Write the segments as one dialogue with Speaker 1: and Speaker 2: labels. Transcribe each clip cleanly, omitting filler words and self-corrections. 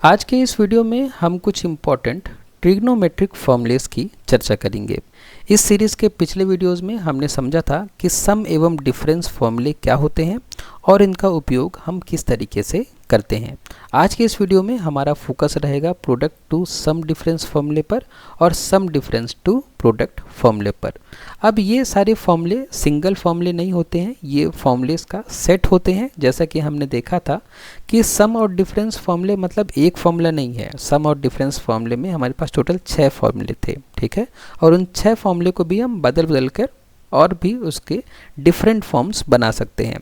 Speaker 1: आज के इस वीडियो में हम कुछ इम्पॉर्टेंट ट्रिग्नोमेट्रिक फॉर्मूलेस की चर्चा करेंगे। इस सीरीज़ के पिछले वीडियोस में हमने समझा था कि सम एवं डिफरेंस फॉर्मूले क्या होते हैं और इनका उपयोग हम किस तरीके से करते हैं। आज के इस वीडियो में हमारा फोकस रहेगा प्रोडक्ट टू सम डिफरेंस फॉर्मूले पर और सम डिफरेंस टू प्रोडक्ट फॉर्मूले पर। अब ये सारे फॉर्मूले सिंगल फॉर्मूले नहीं होते हैं, ये फॉर्मूलेस का सेट होते हैं। जैसा कि हमने देखा था कि सम और डिफरेंस फॉर्मूले मतलब एक फॉर्मूला नहीं है। सम और डिफरेंस फॉर्मूले में हमारे पास टोटल 6 फॉर्मूले थे, ठीक है। और उन 6 फॉर्मूले को भी हम बदल बदल कर और भी उसके डिफरेंट फॉर्म्स बना सकते हैं।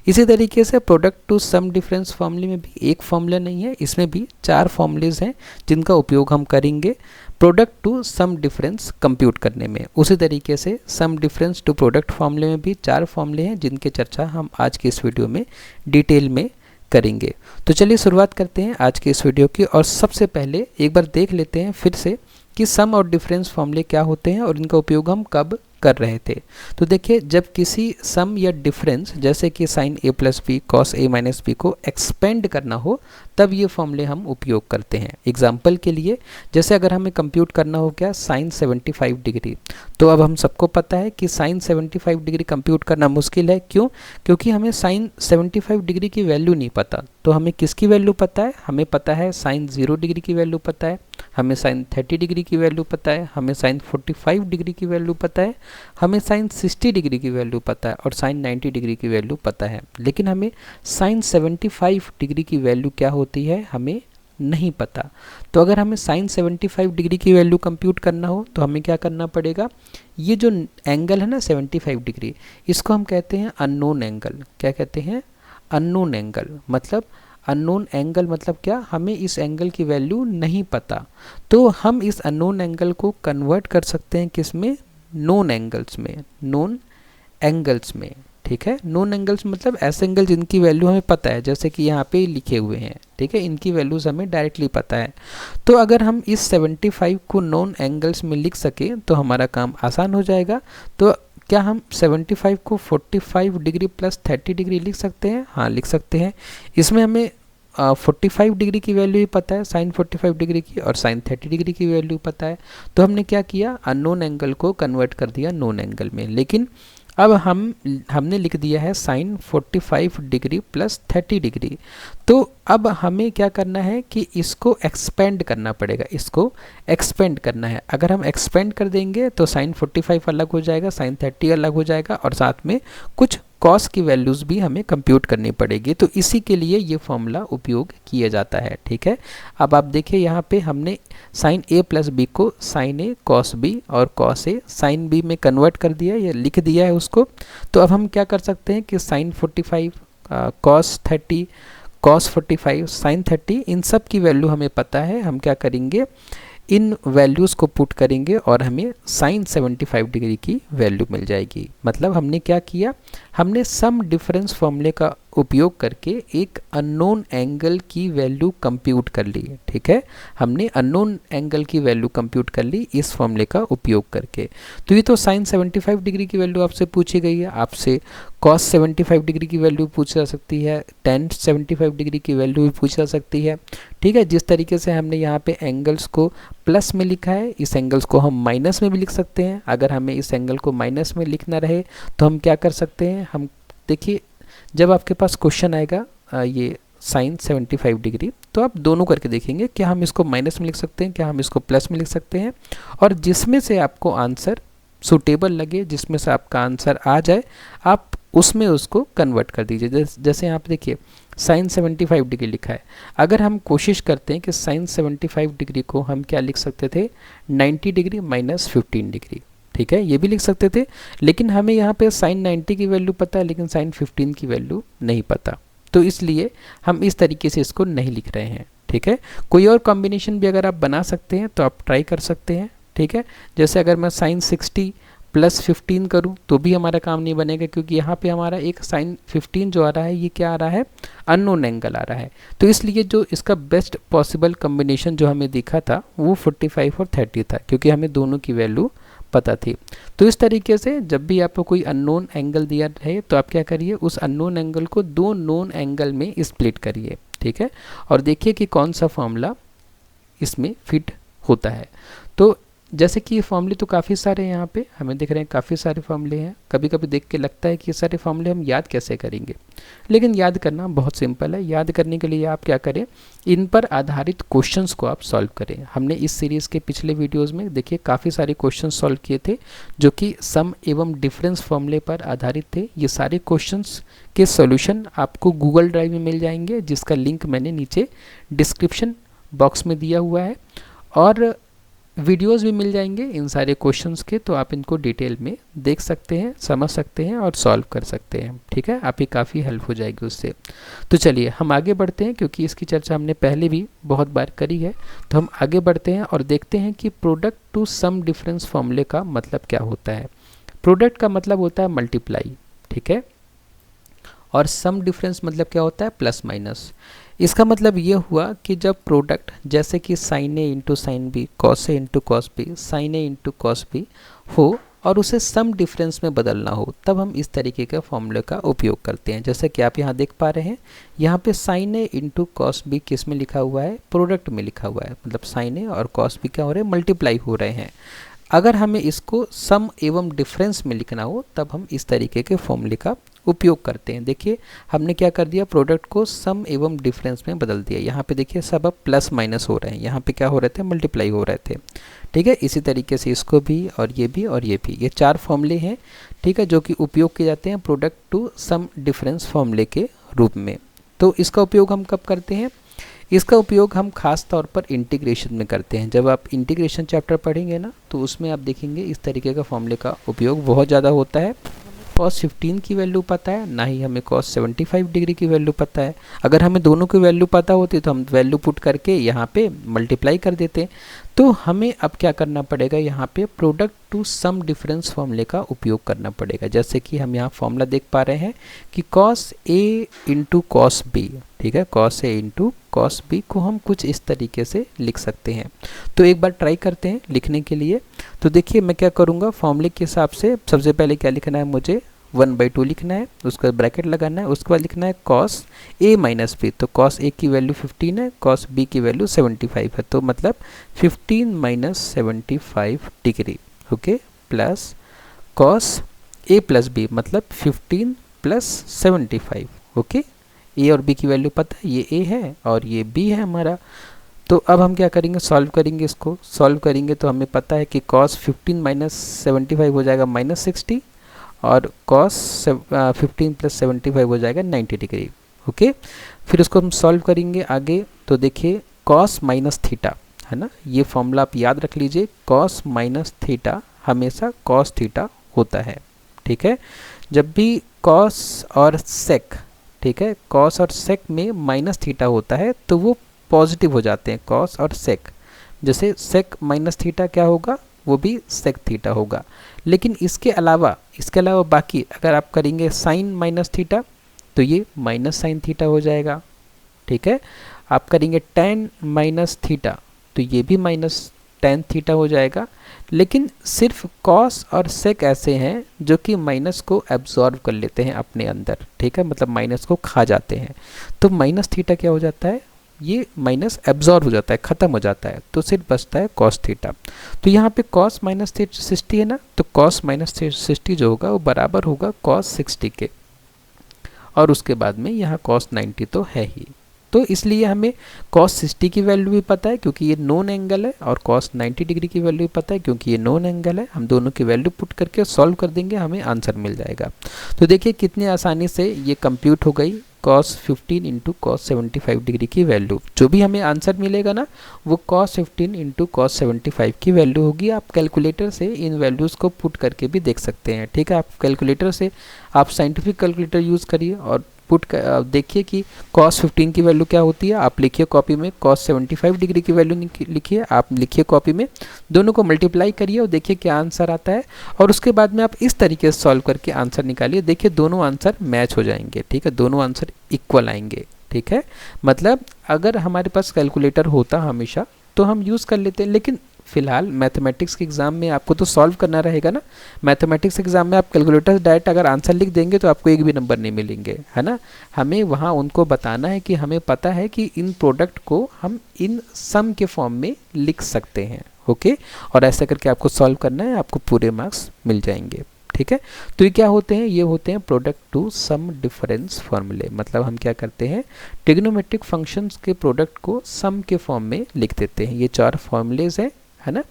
Speaker 1: इसी तरीके से प्रोडक्ट टू सम डिफरेंस फॉर्मूले में भी एक फॉर्मूला नहीं है, इसमें भी 4 फॉर्मूलेज हैं जिनका उपयोग हम करेंगे product to sum difference compute करने में। उसी तरीके से सम डिफरेंस टू प्रोडक्ट फॉर्मूले में भी 4 फॉर्मूले हैं जिनकी चर्चा हम आज के इस वीडियो में डिटेल में करेंगे। तो चलिए शुरुआत करते हैं आज के इस वीडियो की। और सबसे पहले एक बार देख लेते हैं फिर से कि सम और डिफरेंस फॉर्मूले क्या होते हैं और इनका उपयोग हम कब कर रहे थे। तो देखिए, जब किसी सम या डिफरेंस जैसे कि sign A plus B cos A minus B को एक्सपेंड करना हो तब ये फॉर्मूले हम उपयोग करते हैं। एग्जाम्पल के लिए जैसे अगर हमें कंप्यूट करना हो क्या साइन 75 डिग्री, तो अब हम सबको पता है कि साइन 75 डिग्री कंप्यूट करना मुश्किल है। क्यों? क्योंकि हमें साइन 75 डिग्री की वैल्यू नहीं पता। तो हमें किसकी वैल्यू पता है? हमें पता है साइन 0 डिग्री की वैल्यू पता है, हमें साइन 30 डिग्री की वैल्यू पता है, हमें साइन 45 डिग्री की वैल्यू पता है, हमें साइन 60 डिग्री की वैल्यू पता है और साइन 90 डिग्री की वैल्यू पता है। लेकिन हमें साइन 75 डिग्री की वैल्यू क्या होती है हमें नहीं पता। तो अगर हमें साइन 75 डिग्री की वैल्यू कंप्यूट करना हो तो हमें क्या करना पड़ेगा? ये जो एंगल है ना 75 डिग्री, इसको हम कहते हैं अननोन एंगल। क्या कहते हैं? Unknown angle. मतलब अननोन एंगल मतलब क्या? हमें इस एंगल की वैल्यू नहीं पता। तो हम इस अननोन एंगल को कन्वर्ट कर सकते हैं किस में? नोन एंगल्स में। नोन एंगल्स में, ठीक है। नोन एंगल्स मतलब ऐसे एंगल जिनकी वैल्यू हमें पता है, जैसे कि यहाँ पे लिखे हुए हैं, ठीक है। इनकी वैल्यूज़ हमें डायरेक्टली पता है। तो अगर हम इस 75 को नोन एंगल्स में लिख सकें तो हमारा काम आसान हो जाएगा। तो क्या हम 75 को 45 डिग्री प्लस 30 डिग्री लिख सकते हैं? हाँ, लिख सकते हैं। इसमें हमें 45 डिग्री की वैल्यू ही पता है साइन 45 डिग्री की, और साइन 30 डिग्री की वैल्यू पता है। तो हमने क्या किया? अननोन एंगल को कन्वर्ट कर दिया नोन एंगल में। लेकिन अब हमने लिख दिया है साइन 45 डिग्री प्लस 30 डिग्री। तो अब हमें क्या करना है कि इसको एक्सपेंड करना पड़ेगा। इसको एक्सपेंड करना है। अगर हम एक्सपेंड कर देंगे तो साइन 45 अलग हो जाएगा, साइन 30 अलग हो जाएगा और साथ में कुछ कॉस की वैल्यूज़ भी हमें कंप्यूट करनी पड़ेगी। तो इसी के लिए ये फॉर्मूला उपयोग किया जाता है, ठीक है। अब आप देखिए यहाँ पे हमने साइन ए प्लस बी को साइन ए कॉस बी और कॉस ए साइन बी में कन्वर्ट कर दिया, या लिख दिया है उसको। तो अब हम क्या कर सकते हैं कि साइन 45 कॉस 30 कॉस 45 साइन 30 इन सब की वैल्यू हमें पता है। हम क्या करेंगे? इन वैल्यूज़ को पुट करेंगे और हमें साइन 75 डिग्री की वैल्यू मिल जाएगी। मतलब हमने क्या किया? हमने सम डिफरेंस फॉर्मूले का उपयोग करके एक अननोन एंगल की वैल्यू कंप्यूट कर ली, ठीक है। हमने अननोन एंगल की वैल्यू कंप्यूट कर ली इस फॉर्मूले का उपयोग करके। तो ये तो साइन 75 डिग्री की वैल्यू आपसे पूछी गई है। आपसे कॉस 75 डिग्री की वैल्यू पूछी जा सकती है, टेन 75 डिग्री की वैल्यू भी पूछी जा सकती है, ठीक है। जिस तरीके से हमने यहाँ पे एंगल्स को प्लस में लिखा है, इस एंगल्स को हम माइनस में भी लिख सकते हैं। अगर हमें इस एंगल को माइनस में लिखना रहे तो हम क्या कर सकते हैं? हम देखिए, जब आपके पास क्वेश्चन आएगा ये साइन 75 डिग्री, तो आप दोनों करके देखेंगे क्या हम इसको माइनस में लिख सकते हैं, क्या हम इसको प्लस में लिख सकते हैं। और जिसमें से आपको आंसर सूटेबल लगे, जिसमें से आपका आंसर आ जाए, आप उसमें उसको कन्वर्ट कर दीजिए। जैसे यहाँ पे देखिए साइन 75 डिग्री लिखा है। अगर हम कोशिश करते हैं कि साइन 75 डिग्री को हम क्या लिख सकते थे? 90 डिग्री माइनस 15 डिग्री, ठीक है, ये भी लिख सकते थे। लेकिन हमें यहाँ पे साइन 90 की वैल्यू पता है लेकिन साइन 15 की वैल्यू नहीं पता। तो इसलिए हम इस तरीके से इसको नहीं लिख रहे हैं, ठीक है। कोई और कॉम्बिनेशन भी अगर आप बना सकते हैं तो आप ट्राई कर सकते हैं, ठीक है। जैसे अगर मैं साइन 60 प्लस 15 करूँ तो भी हमारा काम नहीं बनेगा, क्योंकि यहाँ पे हमारा एक साइन 15 जो आ रहा है ये क्या आ रहा है? अननोन एंगल आ रहा है। तो इसलिए जो इसका बेस्ट पॉसिबल कॉम्बिनेशन जो हमें दिखा था वो 45 और 30 था, क्योंकि हमें दोनों की वैल्यू पता थी। तो इस तरीके से जब भी आपको कोई अननोन एंगल दिया रहे तो आप क्या करिए? उस अननोन एंगल को दो नोन एंगल में स्प्लिट करिए, ठीक है। और देखिए कि कौन सा फॉर्मूला इसमें फिट होता है। तो जैसे कि ये फॉर्मूले तो काफ़ी सारे हैं, यहाँ पे हमें दिख रहे हैं काफ़ी सारे फॉर्मूले हैं। कभी कभी देख के लगता है कि ये सारे फॉर्मूले हम याद कैसे करेंगे, लेकिन याद करना बहुत सिंपल है। याद करने के लिए आप क्या करें, इन पर आधारित क्वेश्चंस को आप सॉल्व करें। हमने इस सीरीज़ के पिछले वीडियोस में देखिए काफ़ी सारे क्वेश्चन सॉल्व किए थे जो कि सम एवं डिफरेंस फॉर्मूले पर आधारित थे। ये सारे क्वेश्चंस के सॉल्यूशन आपको गूगल ड्राइव में मिल जाएंगे, जिसका लिंक मैंने नीचे डिस्क्रिप्शन बॉक्स में दिया हुआ है, और वीडियोस भी मिल जाएंगे इन सारे क्वेश्चंस के। तो आप इनको डिटेल में देख सकते हैं, समझ सकते हैं और सॉल्व कर सकते हैं, ठीक है। आपकी काफ़ी हेल्प हो जाएगी उससे। तो चलिए हम आगे बढ़ते हैं, क्योंकि इसकी चर्चा हमने पहले भी बहुत बार करी है। तो हम आगे बढ़ते हैं और देखते हैं कि प्रोडक्ट टू सम डिफरेंस फॉर्मूले का मतलब क्या होता है। प्रोडक्ट का मतलब होता है मल्टीप्लाई, ठीक है, और सम डिफरेंस मतलब क्या होता है, प्लस माइनस। इसका मतलब ये हुआ कि जब प्रोडक्ट जैसे कि sign A into sine B, cos A into cos B, sign A into cos B हो और उसे सम डिफरेंस में बदलना हो, तब हम इस तरीके के फॉर्मूले का उपयोग करते हैं। जैसे कि आप यहाँ देख पा रहे हैं, यहाँ पे साइन ए इंटू कॉस बी किस में लिखा हुआ है, प्रोडक्ट में लिखा हुआ है। मतलब साइन ए और कॉस बी क्या हो रहे हैं, मल्टीप्लाई हो रहे हैं। अगर हमें इसको सम एवं डिफरेंस में लिखना हो तब हम इस तरीके के फॉर्मूले का उपयोग करते हैं। देखिए हमने क्या कर दिया, प्रोडक्ट को सम एवं डिफरेंस में बदल दिया। यहाँ पे देखिए सब अब प्लस माइनस हो रहे हैं, यहाँ पे क्या हो रहे थे, मल्टीप्लाई हो रहे थे, ठीक है। इसी तरीके से इसको भी और ये भी और ये भी, ये चार फॉर्मूले हैं, ठीक है, जो कि उपयोग किए जाते हैं प्रोडक्ट टू सम डिफरेंस फॉर्मूले के रूप में। तो इसका उपयोग हम कब करते हैं, इसका उपयोग हम खास तौर पर इंटीग्रेशन में करते हैं। जब आप इंटीग्रेशन चैप्टर पढ़ेंगे ना, तो उसमें आप देखेंगे इस तरीके का फॉर्मूले का उपयोग बहुत ज़्यादा होता है। cos 15 की वैल्यू पता है, ना ही हमें cos 75 डिग्री की वैल्यू पता है। अगर हमें दोनों की वैल्यू पता होती तो हम वैल्यू पुट करके यहाँ पे मल्टीप्लाई कर देते। तो हमें अब क्या करना पड़ेगा, यहाँ पे प्रोडक्ट टू सम डिफरेंस फॉर्मूले का उपयोग करना पड़ेगा। जैसे कि हम यहाँ फॉर्मूला देख पा रहे हैं कि cos a into cos b, ठीक है, cos a into cos b को हम कुछ इस तरीके से लिख सकते हैं। तो एक बार ट्राई करते हैं लिखने के लिए। तो देखिए मैं क्या करूँगा, फॉर्मूले के हिसाब से सबसे पहले क्या लिखना है, मुझे 1/2 लिखना है, उसका ब्रैकेट लगाना है, उसके बाद लिखना है cos a माइनस बी। तो cos a की वैल्यू 15 है, cos b की वैल्यू 75 है, तो मतलब 15 minus 75 degree, okay, plus cos a plus b मतलब 15 प्लस 75, ओके। a और b की वैल्यू पता है, ये a है और ये b है हमारा। तो अब हम क्या करेंगे, सॉल्व करेंगे। इसको सॉल्व करेंगे तो हमें पता है कि cos 15 माइनस 75 हो जाएगा माइनस 60, और cos 15 प्लस 75 हो जाएगा 90 डिग्री, ओके। फिर उसको हम सॉल्व करेंगे आगे। तो देखिए cos माइनस थीटा है ना, ये फॉर्मूला आप याद रख लीजिए, cos माइनस थीटा हमेशा cos थीटा होता है, ठीक है। जब भी cos और sec, ठीक है, cos और sec में माइनस थीटा होता है तो वो पॉजिटिव हो जाते हैं, cos और sec। जैसे sec माइनस थीटा क्या होगा, वो भी sec थीटा होगा। लेकिन इसके अलावा बाकी अगर आप करेंगे साइन माइनस थीटा तो ये माइनस साइन थीटा हो जाएगा, ठीक है। आप करेंगे tan माइनस थीटा तो ये भी माइनस tan थीटा हो जाएगा। लेकिन सिर्फ cos और sec ऐसे हैं जो कि माइनस को एब्जॉर्ब कर लेते हैं अपने अंदर, ठीक है, मतलब माइनस को खा जाते हैं। तो माइनस थीटा क्या हो जाता है, ये माइनस एब्जॉर्ब हो जाता है, ख़त्म हो जाता है, तो सिर्फ बचता है cos थीटा। तो यहाँ पे cos माइनस 60 है ना, तो cos माइनस 60 जो होगा वो बराबर होगा cos 60 के, और उसके बाद में यहाँ cos 90 तो है ही। तो इसलिए हमें cos 60 की वैल्यू भी पता है क्योंकि ये नोन एंगल है, और cos 90 डिग्री की वैल्यू भी पता है क्योंकि ये नोन एंगल है। हम दोनों की वैल्यू पुट करके सॉल्व कर देंगे, हमें आंसर मिल जाएगा। तो देखिए कितनी आसानी से ये कंप्यूट हो गई, cos 15 इंटू cos 75 डिग्री की वैल्यू। जो भी हमें आंसर मिलेगा ना वो cos 15 इंटू cos 75 की वैल्यू होगी। आप कैलकुलेटर से इन वैल्यूज़ को पुट करके भी देख सकते हैं, ठीक है। आप कैलकुलेटर से आप साइंटिफिक कैलकुलेटर यूज़ करिए और पुट देखिए कि cos 15 की वैल्यू क्या होती है। आप लिखिए कॉपी में, cos 75 डिग्री की वैल्यू लिखिए, आप लिखिए कॉपी में, दोनों को मल्टीप्लाई करिए और देखिए क्या आंसर आता है। और उसके बाद में आप इस तरीके से सॉल्व करके आंसर निकालिए, देखिए दोनों आंसर मैच हो जाएंगे, ठीक है, दोनों आंसर इक्वल आएंगे, ठीक है। मतलब अगर हमारे पास कैलकुलेटर होता हमेशा तो हम यूज़ कर लेते हैं, लेकिन फिलहाल मैथमेटिक्स के एग्ज़ाम में आपको तो सॉल्व करना रहेगा ना। मैथमेटिक्स एग्ज़ाम में आप कैलकुलेटर डायरेक्ट अगर आंसर लिख देंगे तो आपको एक भी नंबर नहीं मिलेंगे, है ना। हमें वहाँ उनको बताना है कि हमें पता है कि इन प्रोडक्ट को हम इन सम के फॉर्म में लिख सकते हैं, ओके। और ऐसा करके आपको सॉल्व करना है, आपको पूरे मार्क्स मिल जाएंगे, ठीक है। तो ये क्या होते हैं, ये होते हैं प्रोडक्ट टू सम डिफरेंस फॉर्मूले। मतलब हम क्या करते हैं, ट्रिग्नोमेट्रिक फंक्शंस के प्रोडक्ट को सम के फॉर्म में लिख देते हैं। ये 4 फॉर्मूलेज हैं, है ना।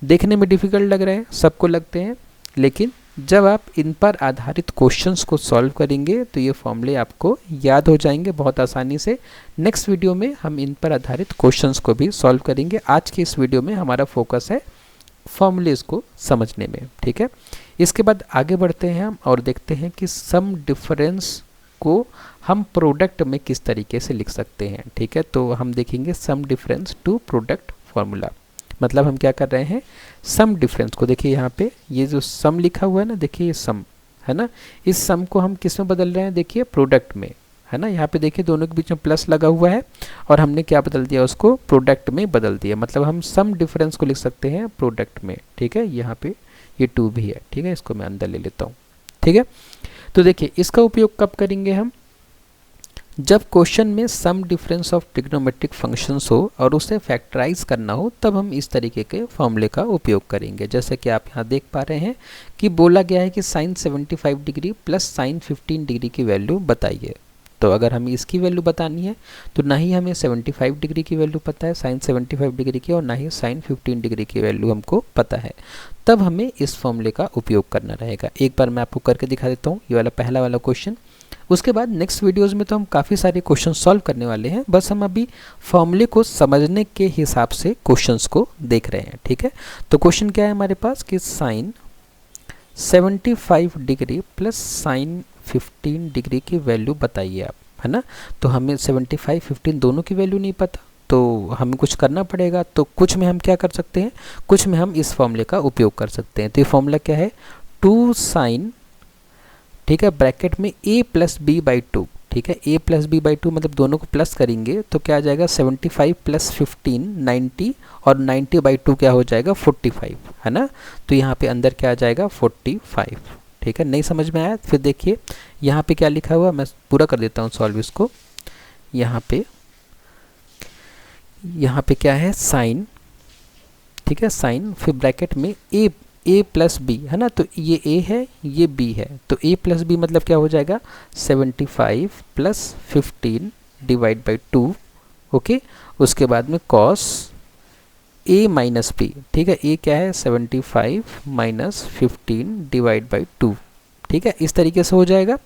Speaker 1: देखने में डिफिकल्ट लग रहे हैं, सबको लगते हैं, लेकिन जब आप इन पर आधारित क्वेश्चंस को सॉल्व करेंगे तो ये फॉर्मूले आपको याद हो जाएंगे बहुत आसानी से। नेक्स्ट वीडियो में हम इन पर आधारित क्वेश्चंस को भी सॉल्व करेंगे। आज की इस वीडियो में हमारा फोकस है फॉर्मूलेज को समझने में, ठीक है। इसके बाद आगे बढ़ते हैं हम और देखते हैं कि सम डिफरेंस को हम प्रोडक्ट में किस तरीके से लिख सकते हैं, ठीक है। तो हम देखेंगे sum difference to product formula. मतलब हम क्या कर रहे हैं, सम डिफरेंस को, देखिए यहाँ पे ये जो सम लिखा हुआ है ना, देखिए ये सम है ना, इस सम को हम किस में बदल रहे हैं, देखिए प्रोडक्ट में, है ना। यहाँ पे देखिए दोनों के बीच में प्लस लगा हुआ है और हमने क्या बदल दिया, उसको प्रोडक्ट में बदल दिया। मतलब हम सम डिफरेंस को लिख सकते हैं प्रोडक्ट में, ठीक है। यहाँ पे ये 2 भी है, ठीक है, इसको मैं अंदर ले लेता हूँ, ठीक है। तो देखिए इसका उपयोग कब करेंगे हम, जब क्वेश्चन में sum difference of trigonometric functions हो और उसे फैक्टराइज करना हो, तब हम इस तरीके के फॉर्मूले का उपयोग करेंगे। जैसे कि आप यहाँ देख पा रहे हैं कि बोला गया है कि sine 75 degree plus sine 15 degree की वैल्यू बताइए। तो अगर हमें इसकी वैल्यू बतानी है तो ना ही हमें 75 डिग्री की वैल्यू पता है साइन 75 डिग्री की, और ना ही साइन 15 डिग्री की वैल्यू हमको पता है, तब हमें इस फॉर्मूले का उपयोग करना रहेगा। एक बार मैं आपको करके दिखा देता हूँ, ये वाला पहला वाला क्वेश्चन। उसके बाद नेक्स्ट वीडियोज़ में तो हम काफ़ी सारे क्वेश्चन सॉल्व करने वाले हैं, बस हम अभी फॉर्मूले को समझने के हिसाब से क्वेश्चंस को देख रहे हैं, ठीक है। तो क्वेश्चन क्या है हमारे पास कि sine 75 degree plus sine 15 degree की वैल्यू बताइए आप, है ना। तो हमें 75 15 दोनों की वैल्यू नहीं पता, तो हमें कुछ करना पड़ेगा। तो कुछ में हम क्या कर सकते हैं, कुछ में हम इस फॉर्मूले का उपयोग कर सकते हैं। तो ये फॉर्मूला क्या है, 2 साइन, ठीक है, ब्रैकेट में a प्लस बी बाई 2, ठीक है। a प्लस बी बाई 2 मतलब दोनों को प्लस करेंगे तो क्या आ जाएगा, 75 प्लस 15 90, और 90 बाई 2 क्या हो जाएगा, 45, है ना। तो यहाँ पे अंदर क्या आ जाएगा, 45, ठीक है। नहीं समझ में आया, फिर देखिए यहाँ पे क्या लिखा हुआ, मैं पूरा कर देता हूँ सॉल्व इसको। यहाँ पे क्या है, साइन, ठीक है, साइन, फिर ब्रैकेट में a प्लस बी, है ना। तो ये a है, ये b है, तो a प्लस बी मतलब क्या हो जाएगा, 75 प्लस 15 डिवाइड बाई 2, ओके। उसके बाद में कॉस a माइनस b, ठीक है। a क्या है, 75 माइनस 15 डिवाइड बाई 2, ठीक है। इस तरीके से हो जाएगा।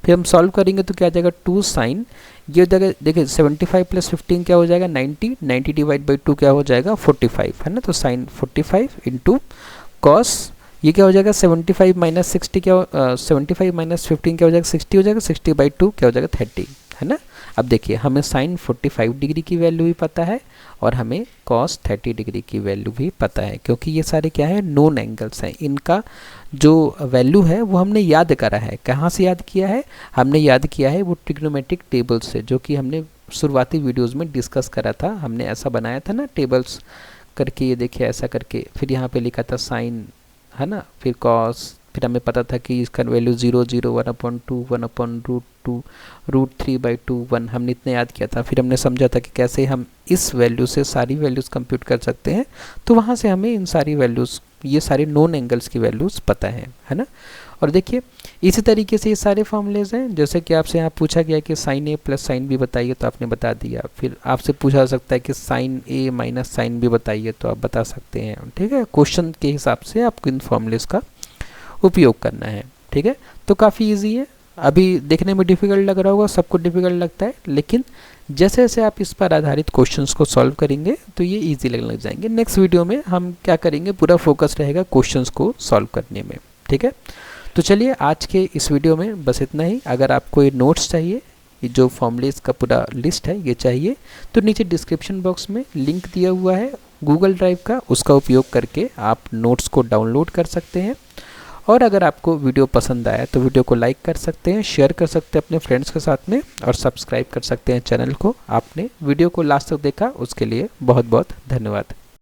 Speaker 1: फिर हम सॉल्व करेंगे तो क्या आ जाएगा, 2 साइन, ये जगह देखिए 75 प्लस 15 क्या हो जाएगा, 90 डिवाइड बाई 2 क्या हो जाएगा, 45, है ना। तो साइन 45 इंटू कॉस, ये क्या हो जाएगा, 75 माइनस 60 क्या 75 माइनस 15 क्या हो जाएगा, 60 हो जाएगा, 60 बाई 2 क्या हो जाएगा, 30, है ना। अब देखिए हमें साइन 45 डिग्री की वैल्यू भी पता है और हमें कॉस 30 डिग्री की वैल्यू भी पता है, क्योंकि ये सारे क्या है, नोन एंगल्स हैं। इनका जो वैल्यू है वो हमने याद करा है। कहाँ से याद किया है, हमने याद किया है वो ट्रिग्नोमेट्रिक टेबल से, जो कि हमने शुरुआती वीडियोज़ में डिस्कस करा था। हमने ऐसा बनाया था ना टेबल्स करके, ये देखिए ऐसा करके, फिर यहाँ पे लिखा था साइन, है ना, फिर कॉस, फिर हमें पता था कि इसका वैल्यू 0 0 1/2 1/√2 √3/2 1, हमने इतना याद किया था। फिर हमने समझा था कि कैसे हम इस वैल्यू से सारी वैल्यूज़ कंप्यूट कर सकते हैं। तो वहाँ से हमें इन सारी वैल्यूज़, ये सारे नॉन एंगल्स की वैल्यूज़ पता है ना। और देखिए इसी तरीके से ये सारे फॉर्मूलेज हैं। जैसे कि आपसे यहाँ पूछा गया कि sine a plus sine b बताइए, तो आपने बता दिया। फिर आपसे पूछा जा सकता है कि sine a minus sine b बताइए, तो आप बता सकते हैं, ठीक है। क्वेश्चन के हिसाब से आपको इन फॉर्मूलेज का उपयोग करना है, ठीक है। तो काफ़ी ईजी है। अभी देखने में डिफ़िकल्ट लग रहा होगा, सबको डिफ़िकल्ट लगता है, लेकिन जैसे जैसे आप इस पर आधारित क्वेश्चंस को सॉल्व करेंगे तो ये इजी लगने लग जाएंगे। नेक्स्ट वीडियो में हम क्या करेंगे, पूरा फोकस रहेगा क्वेश्चंस को सॉल्व करने में, ठीक है। तो चलिए आज के इस वीडियो में बस इतना ही। अगर आपको ये नोट्स चाहिए, ये जो फॉर्मूलेज का पूरा लिस्ट है ये चाहिए, तो नीचे डिस्क्रिप्शन बॉक्स में लिंक दिया हुआ है गूगल ड्राइव का, उसका उपयोग करके आप नोट्स को डाउनलोड कर सकते हैं। और अगर आपको वीडियो पसंद आया तो वीडियो को लाइक कर सकते हैं, शेयर कर सकते हैं अपने फ्रेंड्स के साथ में, और सब्सक्राइब कर सकते हैं चैनल को। आपने वीडियो को लास्ट तक देखा उसके लिए बहुत बहुत धन्यवाद।